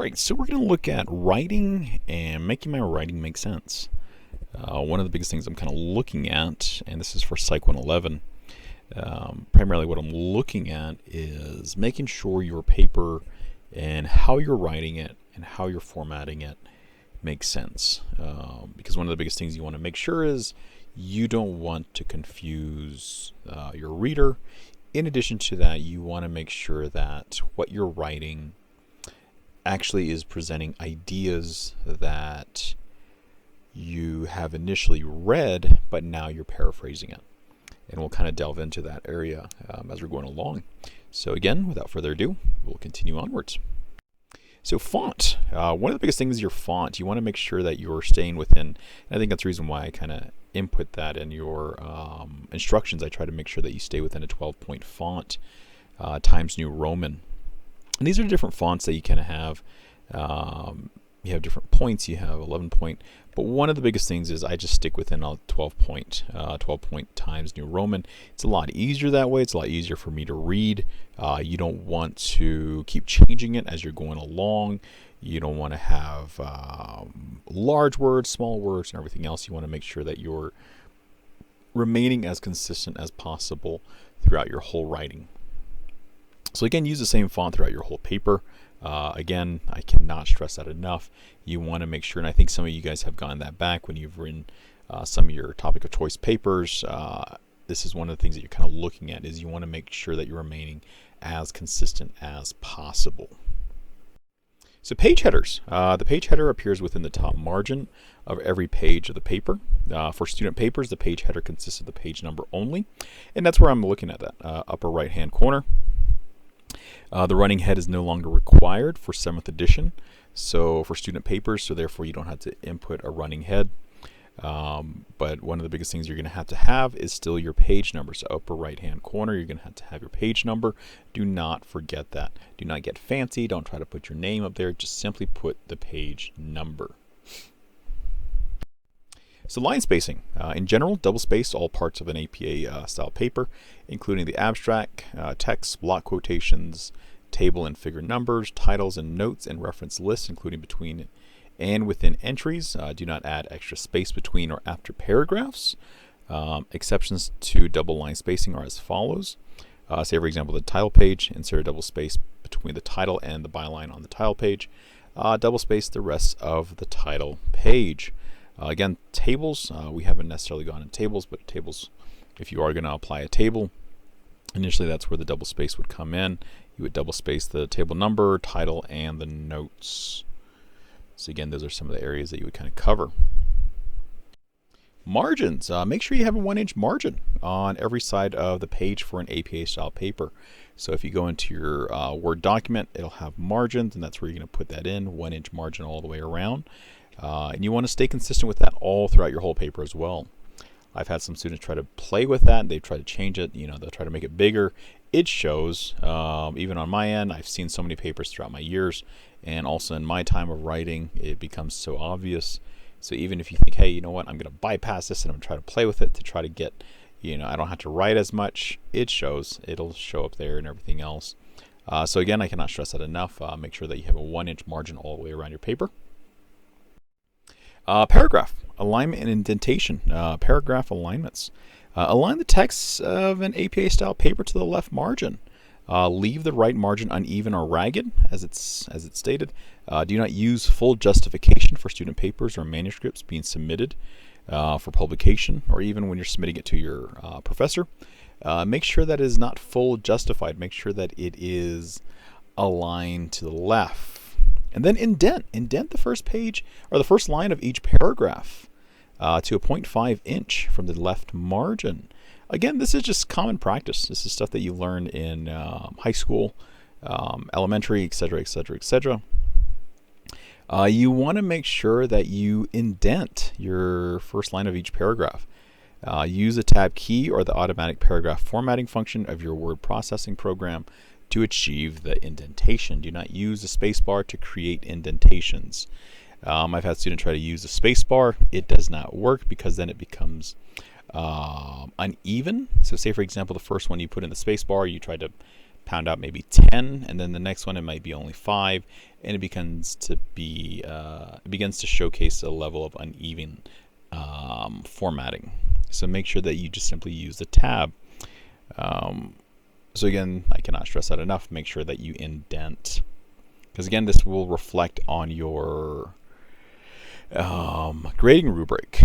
Right, so we're going to look at writing and making my writing make sense. One of the biggest things I'm kind of looking at, and this is for PSy111, primarily what I'm looking at is making sure your paper and how you're writing it and how you're formatting it makes sense. Because one of the biggest things you want to make sure is you don't want to confuse your reader. In addition to that, you want to make sure that what you're writing actually is presenting ideas that you have initially read, but now you're paraphrasing it. And we'll kind of delve into that area as we're going along. So again, without further ado, we'll continue onwards. So font, one of the biggest things is your font. You want to make sure that you're staying within, and I think that's the reason why I kind of input that in your instructions. I try to make sure that you stay within a 12-point font, Times New Roman. And these are different fonts that you kind of have. You have different points. You have 11-point. But one of the biggest things is I just stick within a 12-point Times New Roman. It's a lot easier that way. It's a lot easier for me to read. You don't want to keep changing it as you're going along. You don't want to have large words, small words, and everything else. You want to make sure that you're remaining as consistent as possible throughout your whole writing. So again, use the same font throughout your whole paper. Again, I cannot stress that enough. You want to make sure, and I think some of you guys have gotten that back when you've written some of your topic of choice papers. This is one of the things that you're kind of looking at, is you want to make sure that you're remaining as consistent as possible. So page headers. The page header appears within the top margin of every page of the paper. For student papers, the page header consists of the page number only, and that's where I'm looking at that upper right-hand corner. The running head is no longer required for 7th edition, so for student papers, so therefore you don't have to input a running head. But one of the biggest things you're going to have is still your page number. So upper right hand corner, you're going to have your page number. Do not forget that. Do not get fancy. Don't try to put your name up there. Just simply put the page number. So line spacing. In general, double space all parts of an APA style paper, including the abstract, text, block quotations, table and figure numbers, titles and notes, and reference lists, including between and within entries. Do not add extra space between or after paragraphs. Exceptions to double line spacing are as follows. Say, for example, the title page, insert a double space between the title and the byline on the title page. Double space the rest of the title page. Again, tables, we haven't necessarily gone in tables, but tables, if you are going to apply a table, initially that's where the double space would come in. You would double space the table number, title, and the notes. So again, those are some of the areas that you would kind of cover. Margins. Make sure you have a 1-inch margin on every side of the page for an APA style paper. So if you go into your Word document, it'll have margins, and that's where you're going to put that in, 1-inch margin all the way around. And you want to stay consistent with that all throughout your whole paper as well. I've had some students try to play with that. They've tried to change it. They'll try to make it bigger. It shows, even on my end. I've seen so many papers throughout my years, and also in my time of writing, it becomes so obvious. So even if you think, hey, you know what, I'm going to bypass this and I'm going to try to play with it to try to get, I don't have to write as much. It shows. It'll show up there and everything else. So again, I cannot stress that enough. Make sure that you have a 1-inch margin all the way around your paper. Paragraph alignment and indentation. Paragraph alignments. Align the text of an APA style paper to the left margin. Leave the right margin uneven or ragged, as it's stated. Do not use full justification for student papers or manuscripts being submitted for publication, or even when you're submitting it to your professor. Make sure that it is not full justified. Make sure that it is aligned to the left. And then indent the first page or the first line of each paragraph to a 0.5 inch from the left margin. Again, this is just common practice. This is stuff that you learn in high school, elementary, etc., etc., etc. You want to make sure that you indent your first line of each paragraph. Use the tab key or the automatic paragraph formatting function of your word processing program to achieve the indentation. Do not use the spacebar to create indentations. I've had students try to use the spacebar. It does not work because then it becomes uneven. So say, for example, the first one you put in the spacebar, you try to pound out maybe 10, and then the next one it might be only 5, and it begins to showcase a level of uneven formatting. So make sure that you just simply use the tab. So again, I cannot stress that enough. Make sure that you indent, because again, this will reflect on your grading rubric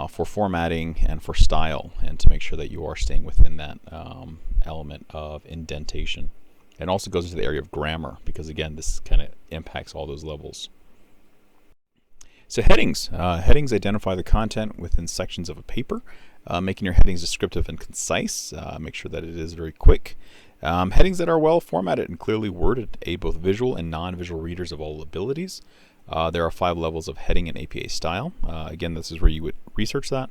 for formatting and for style, and to make sure that you are staying within that element of indentation. And also goes into the area of grammar, because again, this kind of impacts all those levels. So headings. Headings identify the content within sections of a paper, making your headings descriptive and concise. Make sure that it is very quick. Headings that are well formatted and clearly worded aid both visual and non-visual readers of all abilities. There are 5 levels of heading and APA style. Again, this is where you would research that.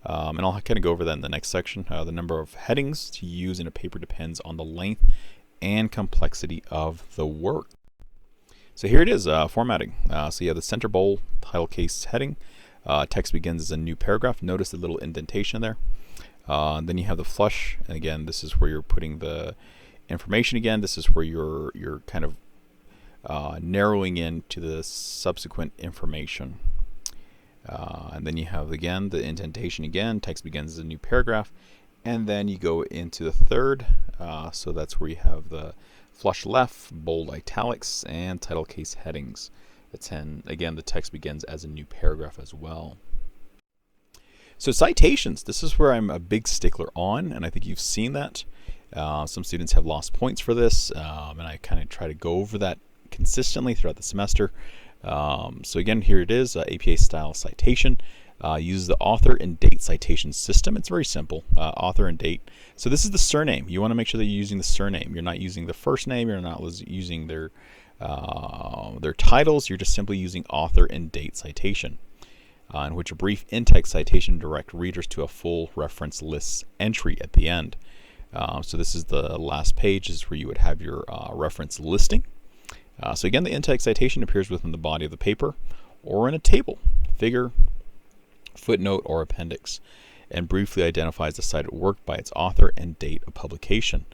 And I'll kind of go over that in the next section. The number of headings to use in a paper depends on the length and complexity of the work. So here it is, formatting. So you have the center bold title case heading. Text begins as a new paragraph. Notice the little indentation there. Then you have the flush. And again, this is where you're putting the information again. This is where you're kind of narrowing in to the subsequent information. And then you have again the indentation again. Text begins as a new paragraph. And then you go into the third. So that's where you have the flush left, bold italics, and title case headings. Again, the text begins as a new paragraph as well. So citations, this is where I'm a big stickler on, and I think you've seen that. Some students have lost points for this, and I kind of try to go over that consistently throughout the semester. So again, here it is, APA style citation. Uses the author and date citation system. It's very simple, author and date. So this is the surname. You want to make sure that you're using the surname. You're not using the first name. You're not using their titles. You're just simply using author and date citation, in which a brief in-text citation direct readers to a full reference list entry at the end. So this is the last page, is where you would have your reference listing. So again, the in-text citation appears within the body of the paper or in a table, figure, footnote, or appendix, and briefly identifies the cited work by its author and date of publication.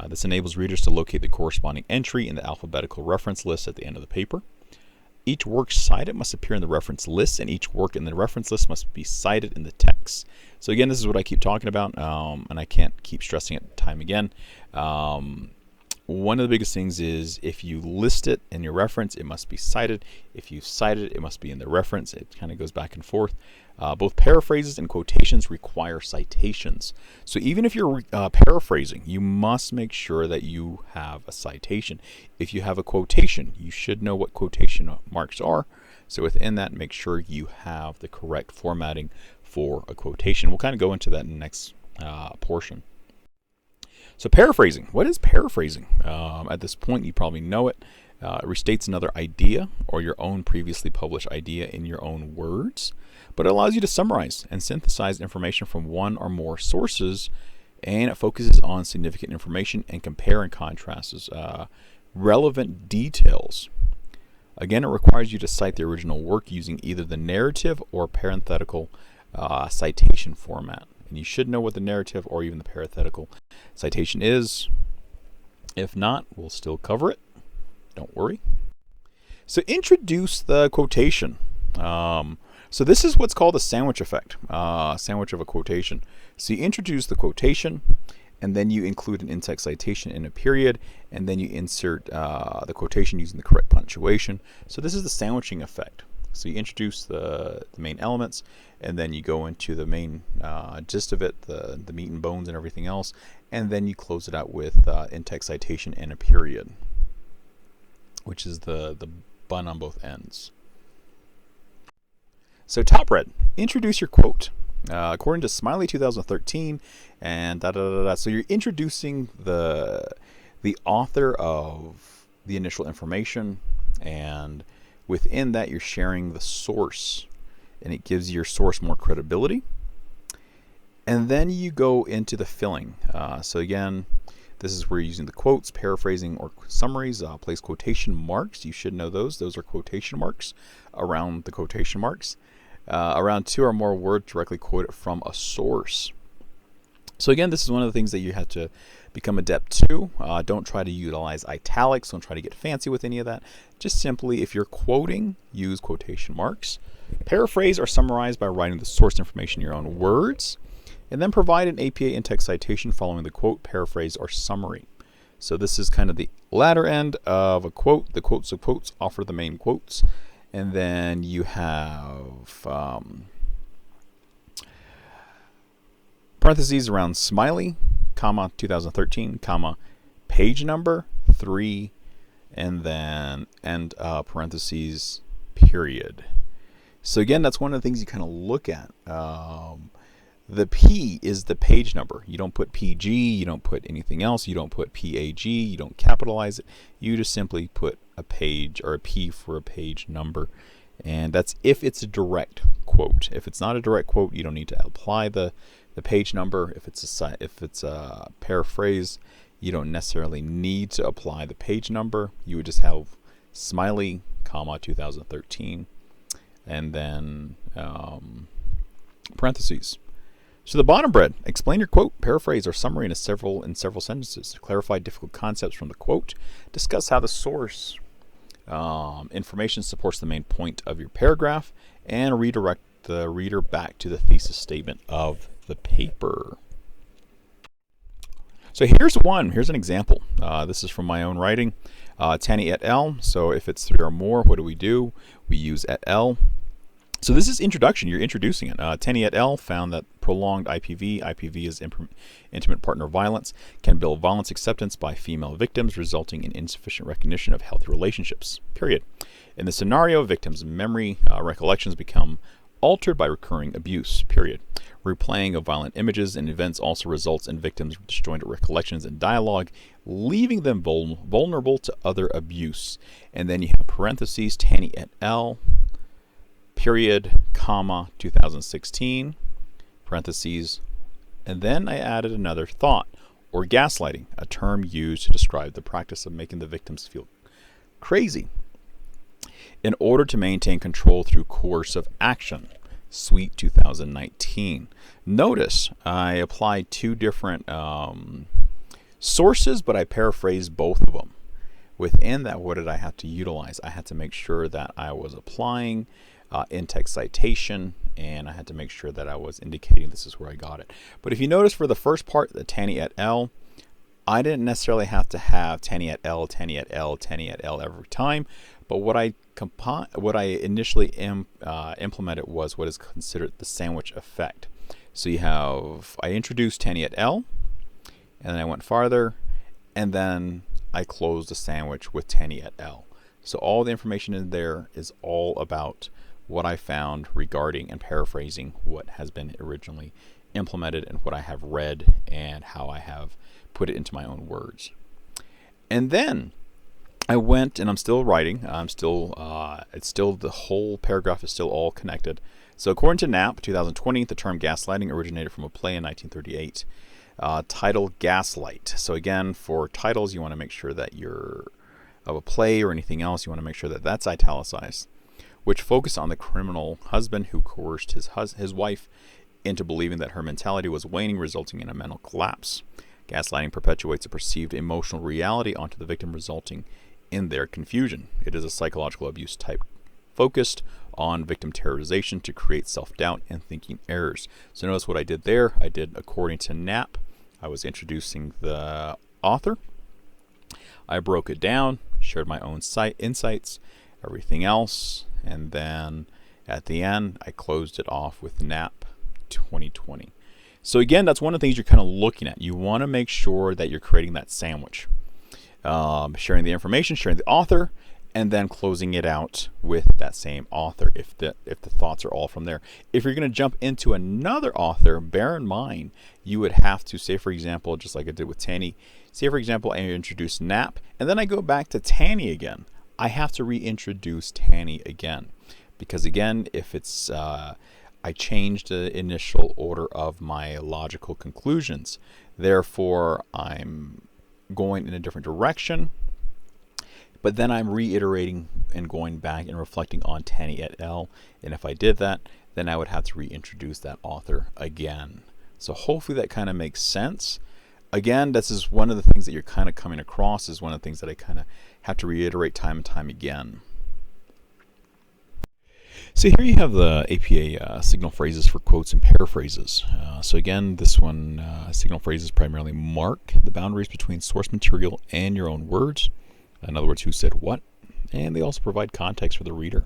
This enables readers to locate the corresponding entry in the alphabetical reference list at the end of the paper. Each work cited must appear in the reference list, and each work in the reference list must be cited in the text. So again, this is what I keep talking about, and I can't keep stressing it time again. One of the biggest things is if you list it in your reference, it must be cited. If you cite it, it must be in the reference. It kind of goes back and forth. Both paraphrases and quotations require citations. So even if you're paraphrasing, you must make sure that you have a citation. If you have a quotation, you should know what quotation marks are. So within that, make sure you have the correct formatting for a quotation. We'll kind of go into that in the next portion. So paraphrasing. What is paraphrasing? At this point, you probably know it. It restates another idea or your own previously published idea in your own words, but it allows you to summarize and synthesize information from one or more sources, and it focuses on significant information and compare and contrasts relevant details. Again, it requires you to cite the original work using either the narrative or parenthetical citation format. And you should know what the narrative or even the parenthetical citation is. If not, we'll still cover it. Don't worry. So introduce the quotation. So this is what's called a sandwich effect, sandwich of a quotation. So you introduce the quotation, and then you include an in-text citation in a period, and then you insert the quotation using the correct punctuation. So this is the sandwiching effect. So you introduce the main elements, and then you go into the main gist of it, the meat and bones and everything else, and then you close it out with in-text citation and a period, which is the bun on both ends. So top red, introduce your quote. According to Smiley 2013, and So you're introducing the author of the initial information, and within that you're sharing the source, and it gives your source more credibility. And then you go into the filling. So again, this is where you're using the quotes, paraphrasing, or summaries. Place quotation marks. You should know those. Those are quotation marks around the quotation marks. Around 2 or more words directly quoted from a source. So again, this is one of the things that you have to Become adept too. Don't try to utilize italics. Don't try to get fancy with any of that. Just simply, if you're quoting, use quotation marks. Paraphrase or summarize by writing the source information in your own words. And then provide an APA in-text citation following the quote, paraphrase, or summary. So this is kind of the latter end of a quote. The quotes of quotes offer the main quotes. And then you have parentheses around smiley, comma, 2013, comma, page number, 3, and then end parentheses, period. So again, that's one of the things you kind of look at. The P is the page number. You don't put PG, you don't put anything else, you don't put PAG, you don't capitalize it. You just simply put a page or a P for a page number. And that's if it's a direct quote. If it's not a direct quote, you don't need to apply the page number. If it's a paraphrase, you don't necessarily need to apply the page number. You would just have smiley, comma, 2013, and then parentheses. So the bottom bread, explain your quote, paraphrase, or summary in several sentences. Clarify difficult concepts from the quote. Discuss how the source information supports the main point of your paragraph, and redirect the reader back to the thesis statement of the paper. So here's an example. This is from my own writing. Tanny et al. So if it's 3 or more, what do? We use et al. So this is introduction. You're introducing it. Tanny et al. Found that prolonged IPV is intimate partner violence, can build violence acceptance by female victims, resulting in insufficient recognition of healthy relationships, period. In the scenario, victims' memory recollections become altered by recurring abuse, period. Replaying of violent images and events also results in victims' disjointed recollections and dialogue, leaving them vulnerable to other abuse. And then you have parentheses, Tanny et al., period, comma, 2016, parentheses, and then I added another thought, or gaslighting, a term used to describe the practice of making the victims feel crazy in order to maintain control through coercive action. Sweet 2019. Notice I applied 2 different sources, but I paraphrased both of them. Within that, what did I have to utilize? I had to make sure that I was applying in-text citation, and I had to make sure that I was indicating this is where I got it. But if you notice for the first part, the Tanny et al., I didn't necessarily have to have Tanny et al., Tanny et al., Tanny et al. Every time. But what I initially implemented was what is considered the sandwich effect. So I introduced Tanny et al., and then I went farther, and then I closed the sandwich with Tanny et al. So all the information in there is all about what I found regarding and paraphrasing what has been originally implemented and what I have read and how I have put it into my own words. And then I went, and I'm still writing. The whole paragraph is still all connected. So according to Knapp, 2020, the term gaslighting originated from a play in 1938 titled Gaslight. So again, for titles, you want to make sure that of a play or anything else, you want to make sure that that's italicized, which focused on the criminal husband who coerced his wife into believing that her mentality was waning, resulting in a mental collapse. Gaslighting perpetuates a perceived emotional reality onto the victim, resulting in their confusion. It is a psychological abuse type focused on victim terrorization to create self-doubt and thinking errors. So notice what I did there. I did according to Knapp. I was introducing the author. I broke it down, shared my own insights, everything else, and then at the end, I closed it off with Knapp 2020. So again, that's one of the things you're kind of looking at. You want to make sure that you're creating that sandwich. Sharing the information, sharing the author, and then closing it out with that same author if the thoughts are all from there. If you're going to jump into another author, bear in mind you would have to say, for example, just like I did with Tanny, say for example I introduce Knapp and then I go back to Tanny again. I have to reintroduce Tanny again because again, if it's I changed the initial order of my logical conclusions, therefore I'm going in a different direction. But then I'm reiterating and going back and reflecting on Tanny et al. And if I did that, then I would have to reintroduce that author again. So hopefully that kind of makes sense. again, this is one of the things that you're kind of coming across, is one of the things that I kind of have to reiterate time and time again. So here you have the APA signal phrases for quotes and paraphrases. So again, this one, signal phrases primarily mark the boundaries between source material and your own words. In other words, who said what. And they also provide context for the reader.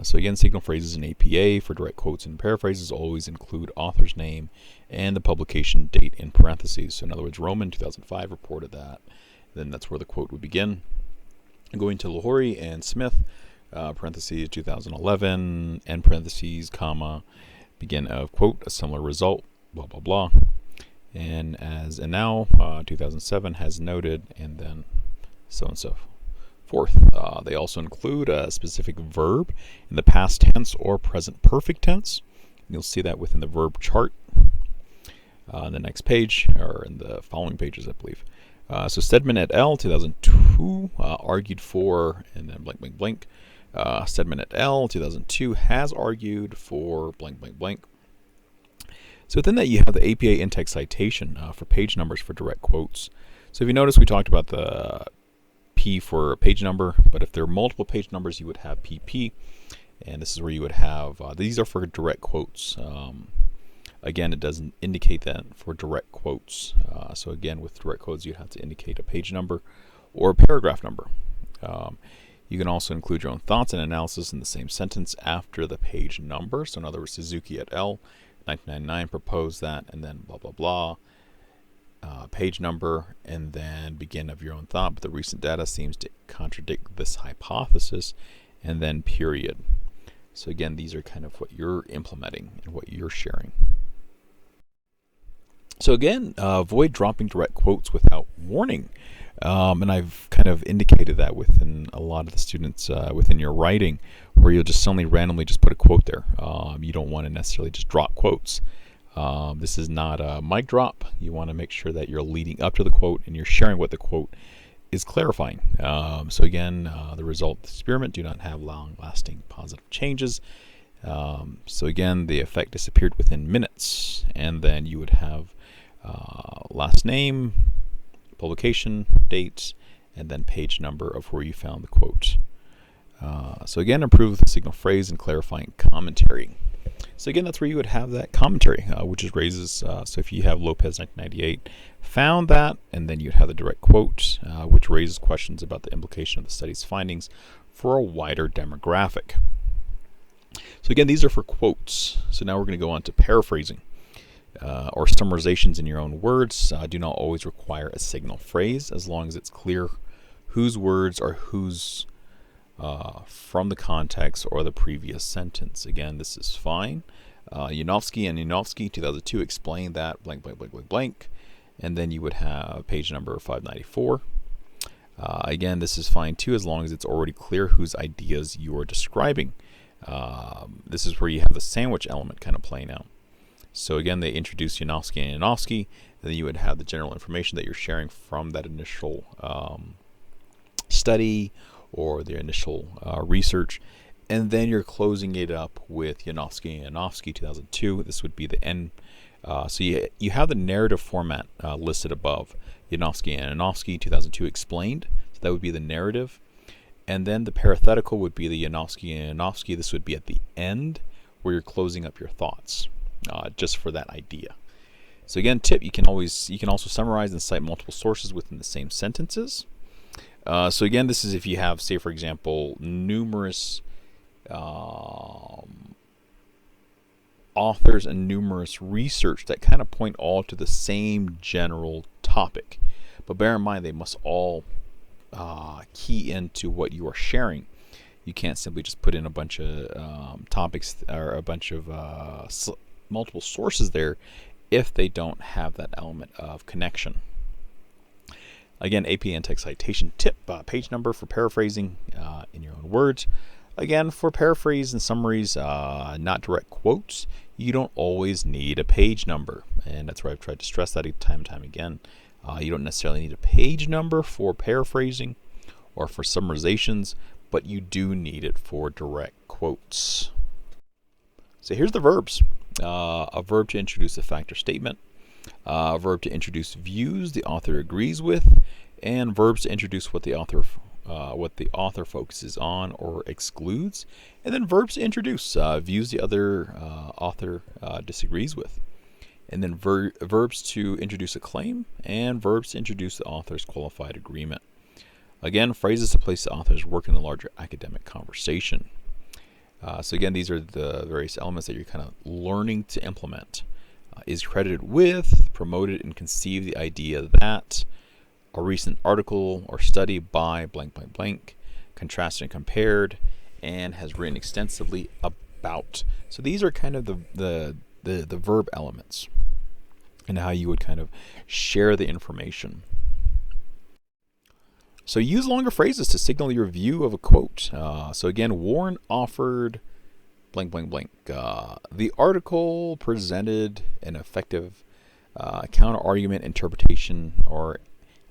So again, signal phrases in APA for direct quotes and paraphrases always include author's name and the publication date in parentheses. So in other words, Roman 2005 reported that. Then that's where the quote would begin. Going to Lahori and Smith, parentheses 2011, end parentheses, comma, begin of quote, a similar result, blah, blah, blah. And now 2007 has noted, and then so and so forth. They also include a specific verb in the past tense or present perfect tense. You'll see that within the verb chart on the next page, or in the following pages, I believe. So Stedman et al. 2002 argued for, and then blank, blank, blank. Stedman et al. 2002 has argued for blank, blank, blank. So within that, you have the APA intext citation for page numbers for direct quotes. So if you notice, we talked about the P for page number, but if there are multiple page numbers, you would have PP, and this is where you would have, these are for direct quotes. Again, it doesn't indicate that for direct quotes. So again, with direct quotes, you'd have to indicate a page number or a paragraph number. You can also include your own thoughts and analysis in the same sentence after the page number. So in other words, Suzuki et al. 1999 proposed that, and then blah, blah, blah. Page number, and then begin of your own thought, but the recent data seems to contradict this hypothesis, and then period. So again, these are kind of what you're implementing and what you're sharing. So again, avoid dropping direct quotes without warning. And I've kind of indicated that within a lot of the students within your writing, where you'll just suddenly randomly just put a quote there. You don't want to necessarily just drop quotes. This is not a mic drop. You want to make sure that you're leading up to the quote and you're sharing what the quote is clarifying. So again, the result of the experiment do not have long-lasting positive changes. So again, the effect disappeared within minutes, and then you would have last name, publication, date, and then page number of where you found the quote. So again, improve the signal phrase and clarifying commentary. So again, that's where you would have that commentary, which is raises, so if you have Lopez 1998 found that, and then you'd have the direct quote, which raises questions about the implication of the study's findings for a wider demographic. So again, these are for quotes. So now we're going to go on to paraphrasing. Or summarizations in your own words do not always require a signal phrase, as long as it's clear whose words are whose from the context or the previous sentence. Again, this is fine. Yanofsky and Yanofsky 2002 explained that blank, blank, blank, blank, blank, and then you would have page number 594. Again, this is fine too, as long as it's already clear whose ideas you are describing. This is where you have the sandwich element kind of playing out. So again, they introduce Yanofsky and Yanofsky, and then you would have the general information that you're sharing from that initial study or the initial research, and then you're closing it up with Yanofsky and Yanofsky 2002. This would be the end. So you have the narrative format listed above. Yanofsky and Yanofsky 2002 explained. So that would be the narrative. And then the parenthetical would be the Yanofsky and Yanofsky. This would be at the end where you're closing up your thoughts, just for that idea. So again, tip, you can also summarize and cite multiple sources within the same sentences. So again, this is if you have, say for example, numerous authors and numerous research that kind of point all to the same general topic. But bear in mind, they must all key into what you are sharing. You can't simply just put in a bunch of topics or a bunch of multiple sources there if they don't have that element of connection. Again, APA intext citation tip, page number for paraphrasing in your own words. Again, for paraphrase and summaries, not direct quotes, you don't always need a page number. And that's where I've tried to stress that time and time again. You don't necessarily need a page number for paraphrasing or for summarizations, but you do need it for direct quotes. So here's the verbs. A verb to introduce a fact or statement. Verb to introduce views the author agrees with, and verbs to introduce what the author focuses on or excludes, and then verbs to introduce views the other author disagrees with, and then verbs to introduce a claim, and verbs to introduce the author's qualified agreement. Again, phrases to place the author's work in a larger academic conversation. So again, these are the various elements that you're kind of learning to implement. Is credited with, promoted and conceived the idea that, a recent article or study by blank blank blank, contrasted and compared, and has written extensively about. So these are kind of the verb elements and how you would kind of share the information. So use longer phrases to signal your view of a quote. So again, Warren offered blank blank blank. The article presented an effective counter-argument, interpretation, or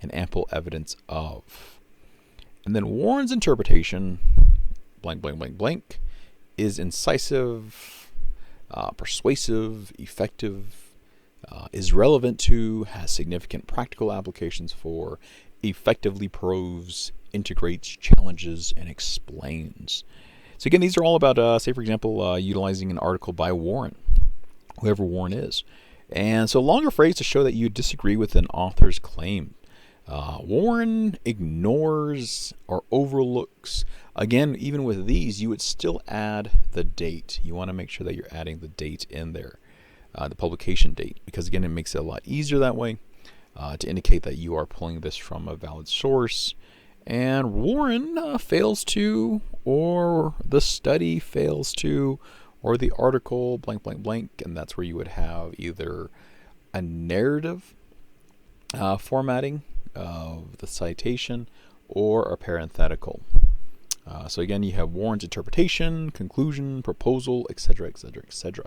an ample evidence of. And then Warren's interpretation, blank blank blank blank, is incisive, persuasive, effective, is relevant to, has significant practical applications for, effectively proves, integrates, challenges, and explains. So again, these are all about, say for example, utilizing an article by Warren, whoever Warren is. And so longer phrase to show that you disagree with an author's claim. Warren ignores or overlooks. Again, even with these, you would still add the date. You want to make sure that you're adding the date in there, the publication date, because again, it makes it a lot easier that way to indicate that you are pulling this from a valid source. And Warren fails to, or the study fails to, or the article blank blank blank, and that's where you would have either a narrative formatting of the citation or a parenthetical. So again, you have Warren's interpretation, conclusion, proposal, etc., etc., etc.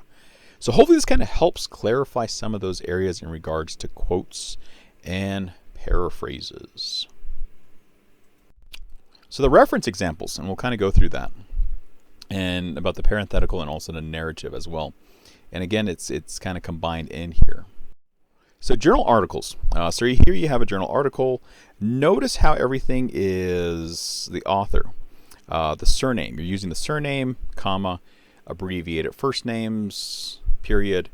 So hopefully this kind of helps clarify some of those areas in regards to quotes and paraphrases. So the reference examples, and we'll kind of go through that, and about the parenthetical and also the narrative as well. And again, it's kind of combined in here. So journal articles. So here you have a journal article. Notice how everything is the author, the surname. You're using the surname, comma, abbreviated first names, period,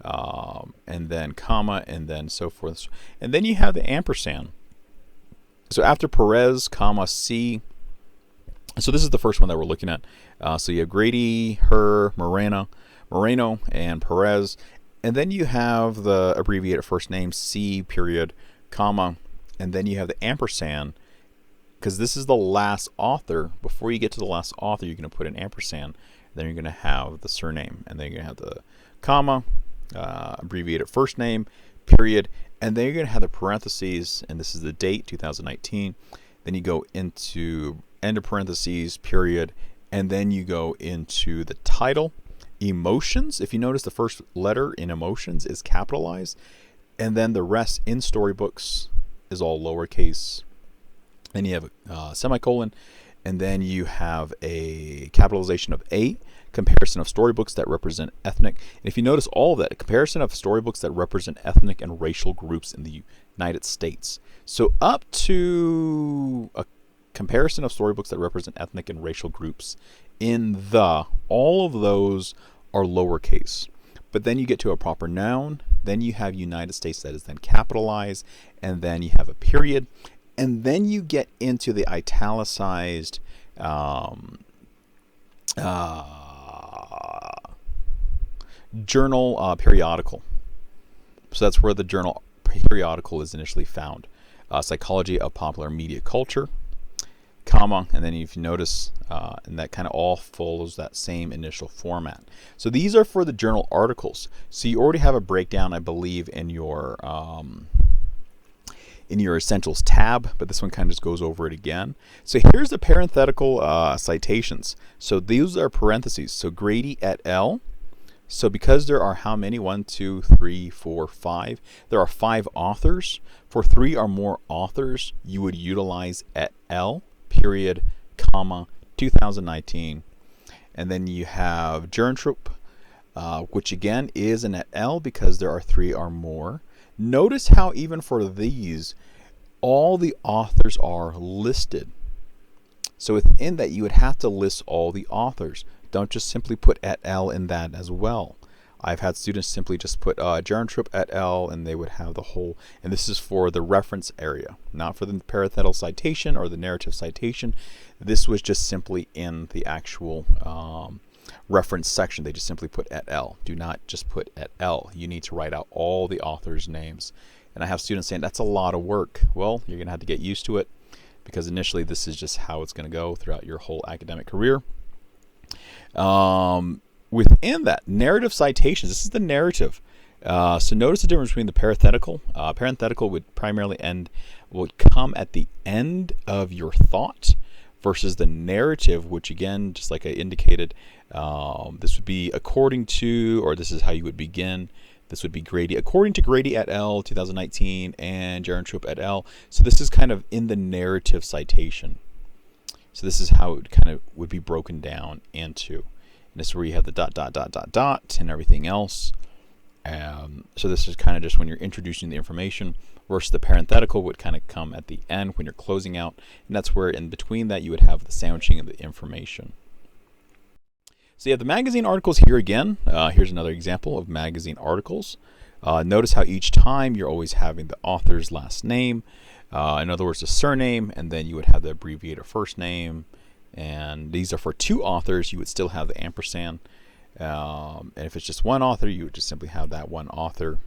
and then comma, and then so forth. And then you have the ampersand. So after Perez, comma, C. So this is the first one that we're looking at. So you have Grady, her, Moreno, and Perez. And then you have the abbreviated first name, C, period, comma, and then you have the ampersand, because this is the last author. Before you get to the last author, you're going to put an ampersand. Then you're going to have the surname, and then you're going to have the comma, abbreviated first name, period, and then you're going to have the parentheses, and this is the date, 2019. Then you go into end of parentheses, period, and then you go into the title. Emotions, if you notice the first letter in emotions is capitalized, and then the rest in storybooks is all lowercase. Then you have a semicolon, and then you have a capitalization of A, comparison of storybooks that represent ethnic. And if you notice all of that, a comparison of storybooks that represent ethnic and racial groups in the United States. So up to a comparison of storybooks that represent ethnic and racial groups in all of those are lowercase. But then you get to a proper noun, then you have United States that is then capitalized, and then you have a period, and then you get into the italicized journal periodical. So that's where the journal periodical is initially found. Psychology of Popular Media Culture, comma, and then if you notice, and that kind of all follows that same initial format. So these are for the journal articles. So you already have a breakdown, I believe, in your essentials tab, but this one kind of just goes over it again. So here's the parenthetical citations. So these are parentheses. So Grady et al. So because there are how many? 1, 2, 3, 4, 5. There are 5 authors. For 3 or more authors, you would utilize et al. Period, comma, 2019. And then you have Jerntrup, which again is an et al. Because there are 3 or more. Notice how even for these, all the authors are listed. So within that, you would have to list all the authors. Don't just simply put et al. In that as well. I've had students simply just put Jarntrop et al. And they would have the whole, and this is for the reference area, not for the parenthetical citation or the narrative citation. This was just simply in the actual reference section. They just simply put et al. Do not just put et al. You need to write out all the authors' names. And I have students saying, that's a lot of work. Well, you're going to have to get used to it, because initially this is just how it's going to go throughout your whole academic career. Within that, narrative citations, this is the narrative. So notice the difference between the parenthetical. Parenthetical would primarily would come at the end of your thought, versus the narrative, which again, just like I indicated, this would be according to, or this is how you would begin. This would be Grady, according to Grady et al. 2019 and Jarntrop et al. So this is kind of in the narrative citation. So this is how it kind of would be broken down into. And this is where you have the dot, dot, dot, dot, dot, and everything else. So this is kind of just when you're introducing the information, versus the parenthetical would kind of come at the end when you're closing out. And that's where in between that you would have the sandwiching of the information. So you have the magazine articles here again. Here's another example of magazine articles. Notice how each time you're always having the author's last name. In other words, the surname, and then you would have the abbreviated first name. And these are for two authors. You would still have the ampersand. And if it's just one author, you would just simply have that one author.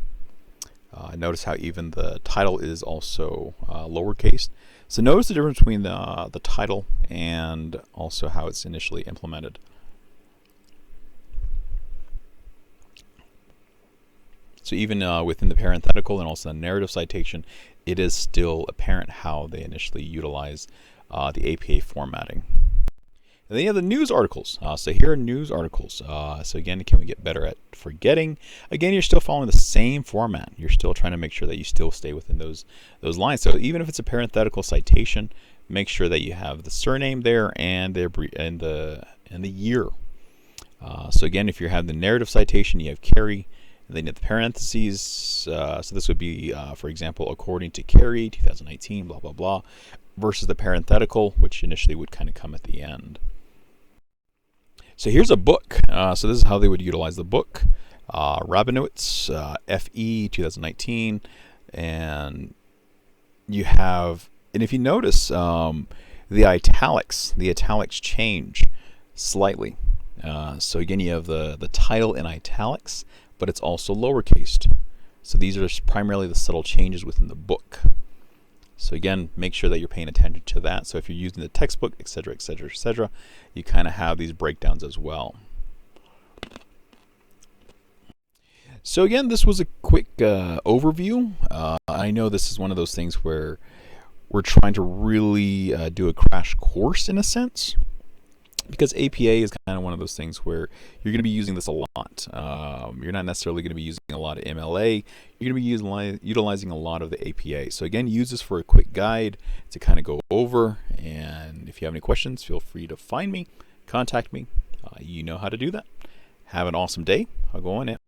Notice how even the title is also lowercase. So notice the difference between the title and also how it's initially implemented. So even within the parenthetical and also the narrative citation, it is still apparent how they initially utilize the APA formatting. And then you have the news articles. So here are news articles. So again, can we get better at forgetting? Again, you're still following the same format. You're still trying to make sure that you still stay within those lines. So even if it's a parenthetical citation, make sure that you have the surname there and the year. So again, if you have the narrative citation, you have Carey. And then you have the parentheses, so this would be, for example, according to Carey, 2019, blah, blah, blah, versus the parenthetical, which initially would kind of come at the end. So here's a book. So this is how they would utilize the book. Rabinowitz, FE, 2019. And you have, and if you notice, the italics change slightly. So again, you have the title in italics, but it's also lowercase. So these are primarily the subtle changes within the book. So again, make sure that you're paying attention to that. So if you're using the textbook, etc., etc., etc., you kind of have these breakdowns as well. So again, this was a quick overview. I know this is one of those things where we're trying to really do a crash course in a sense, because APA is kind of one of those things where you're going to be using this a lot. You're not necessarily going to be using a lot of MLA. You're going to be utilizing a lot of the APA. So again, use this for a quick guide to kind of go over. And if you have any questions, feel free to find me, contact me. You know how to do that. Have an awesome day. I'll go on it.